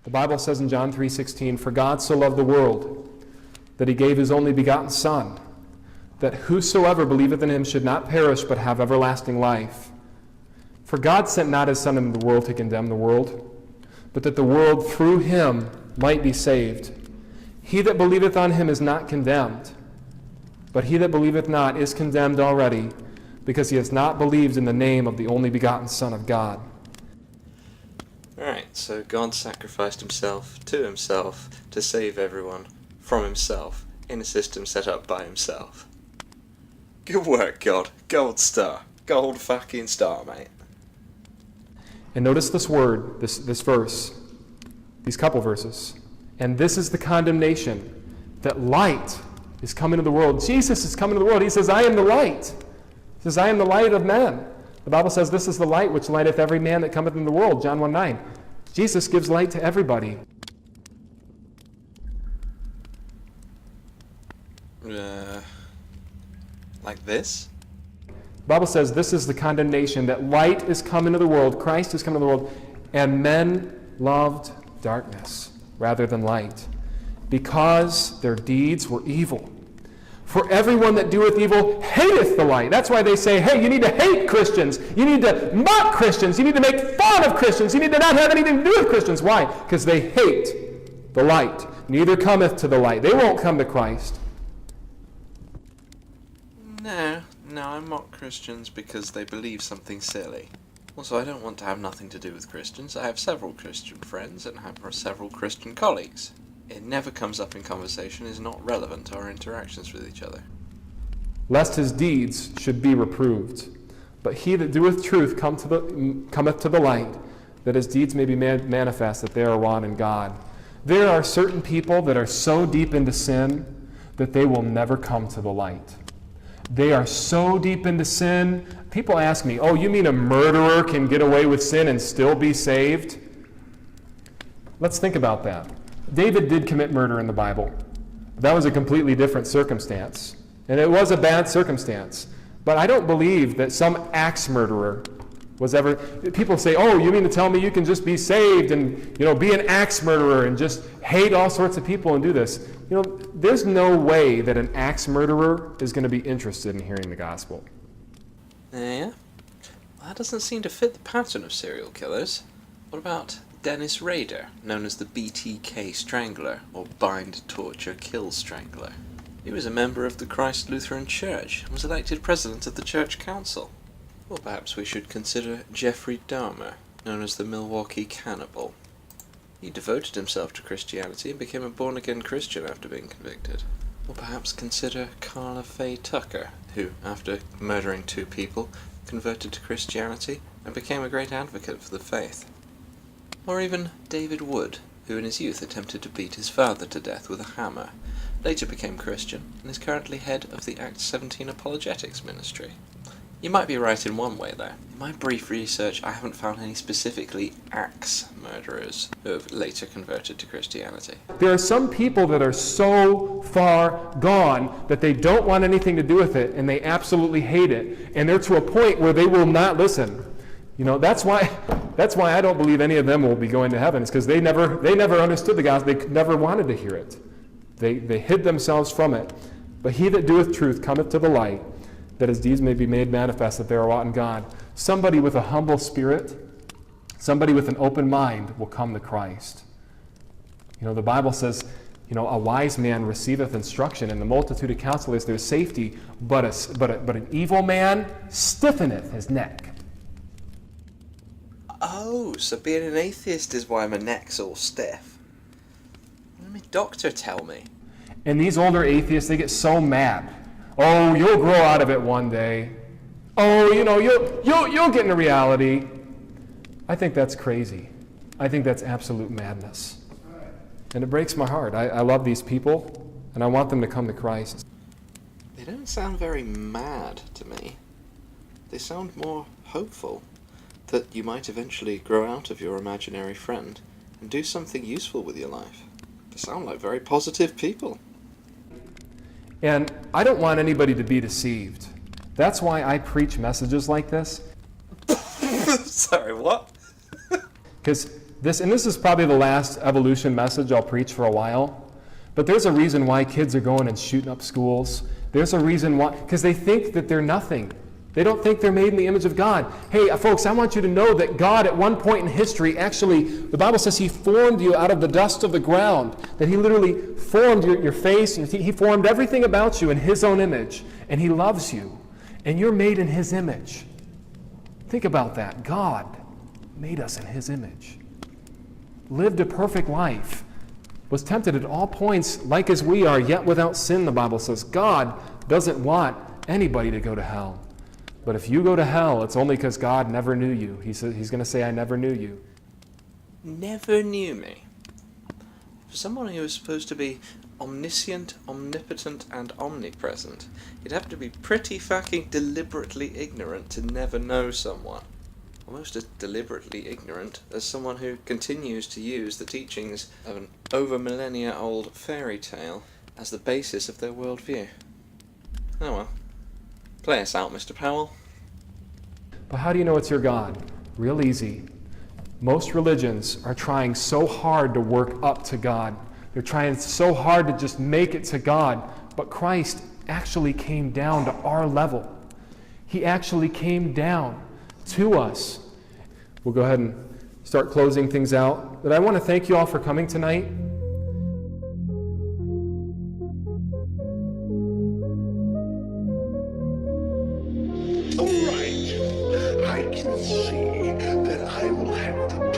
The Bible says in John 3:16, "For God so loved the world, that he gave his only begotten Son, that whosoever believeth in him should not perish, but have everlasting life. For God sent not his Son into the world to condemn the world, but that the world through him might be saved. He that believeth on him is not condemned, but he that believeth not is condemned already, because he has not believed in the name of the only begotten Son of God." Alright, so God sacrificed himself to save everyone from himself in a system set up by himself. Good work, God. Gold star. Gold fucking star, mate. And notice this word, this verse, these couple verses. "And this is the condemnation, that light is come into the world." Jesus is coming into the world. He says, "I am the light." He says, "I am the light of men." The Bible says, "This is the light which lighteth every man that cometh into the world." John 1:9. Jesus gives light to everybody. Like this? The Bible says, "This is the condemnation, that light is come into the world," Christ is come into the world, "and men loved darkness rather than light, because their deeds were evil. For everyone that doeth evil hateth the light." That's why they say, hey, you need to hate Christians. You need to mock Christians. You need to make fun of Christians. You need to not have anything to do with Christians. Why? Because they hate the light. Neither cometh to the light. They won't come to Christ. No, I mock Christians because they believe something silly. Also, I don't want to have nothing to do with Christians. I have several Christian friends and have several Christian colleagues. It never comes up in conversation, is not relevant to our interactions with each other. "Lest his deeds should be reproved. But he that doeth truth cometh to the light, that his deeds may be manifest, that they are wrought in God." There are certain people that are so deep into sin that they will never come to the light. They are so deep into sin. People ask me, "Oh, you mean a murderer can get away with sin and still be saved?" Let's think about that. David did commit murder in the Bible. That was a completely different circumstance. And it was a bad circumstance. But I don't believe that some axe murderer was ever... People say, "Oh, you mean to tell me you can just be saved and, be an axe murderer and just hate all sorts of people and do this?" There's no way that an axe murderer is going to be interested in hearing the gospel. Yeah? Well, that doesn't seem to fit the pattern of serial killers. What about Dennis Rader, known as the BTK Strangler, or Bind, Torture, Kill Strangler? He was a member of the Christ Lutheran Church and was elected president of the church council. Or perhaps we should consider Jeffrey Dahmer, known as the Milwaukee Cannibal. He devoted himself to Christianity and became a born-again Christian after being convicted. Or perhaps consider Carla Faye Tucker, who, after murdering 2 people, converted to Christianity and became a great advocate for the faith. Or even David Wood, who in his youth attempted to beat his father to death with a hammer, later became Christian, and is currently head of the Acts 17 Apologetics Ministry. You might be right in one way, though. In my brief research, I haven't found any specifically axe murderers who have later converted to Christianity. There are some people that are so far gone that they don't want anything to do with it, and they absolutely hate it, and they're to a point where they will not listen. That's why I don't believe any of them will be going to heaven. It's because they never understood the gospel. They never wanted to hear it. They hid themselves from it. But he that doeth truth cometh to the light, that his deeds may be made manifest, that they are wrought in God. Somebody with a humble spirit, somebody with an open mind will come to Christ. The Bible says, a wise man receiveth instruction, and the multitude of counselors there's safety, but an evil man stiffeneth his neck. Oh, so being an atheist is why my neck's all stiff. Let my doctor tell me. And these older atheists, they get so mad. "Oh, you'll grow out of it one day. Oh, you'll get into reality." I think that's crazy. I think that's absolute madness. And it breaks my heart. I love these people, and I want them to come to Christ. They don't sound very mad to me. They sound more hopeful that you might eventually grow out of your imaginary friend and do something useful with your life. They sound like very positive people. And I don't want anybody to be deceived. That's why I preach messages like this. Sorry, what? Because this is probably the last evolution message I'll preach for a while. But there's a reason why kids are going and shooting up schools. There's a reason why, because they think that they're nothing. They don't think they're made in the image of God. Hey, folks, I want you to know that God at one point in history, actually, the Bible says He formed you out of the dust of the ground. That He literally formed your face, and He formed everything about you in His own image. And He loves you. And you're made in His image. Think about that. God made us in His image. Lived a perfect life. Was tempted at all points like as we are, yet without sin, the Bible says. God doesn't want anybody to go to hell. But if you go to hell, it's only because God never knew you. He's going to say, I never knew you. Never knew me. For someone who was supposed to be omniscient, omnipotent, and omnipresent, you'd have to be pretty fucking deliberately ignorant to never know someone. Almost as deliberately ignorant as someone who continues to use the teachings of an over millennia old fairy tale as the basis of their worldview. Oh well. Play us out, Mr. Powell. But how do you know it's your God? Real easy. Most religions are trying so hard to work up to God. They're trying so hard to just make it to God. But Christ actually came down to our level. He actually came down to us. We'll go ahead and start closing things out. But I want to thank you all for coming tonight. All right. I can see that I will have to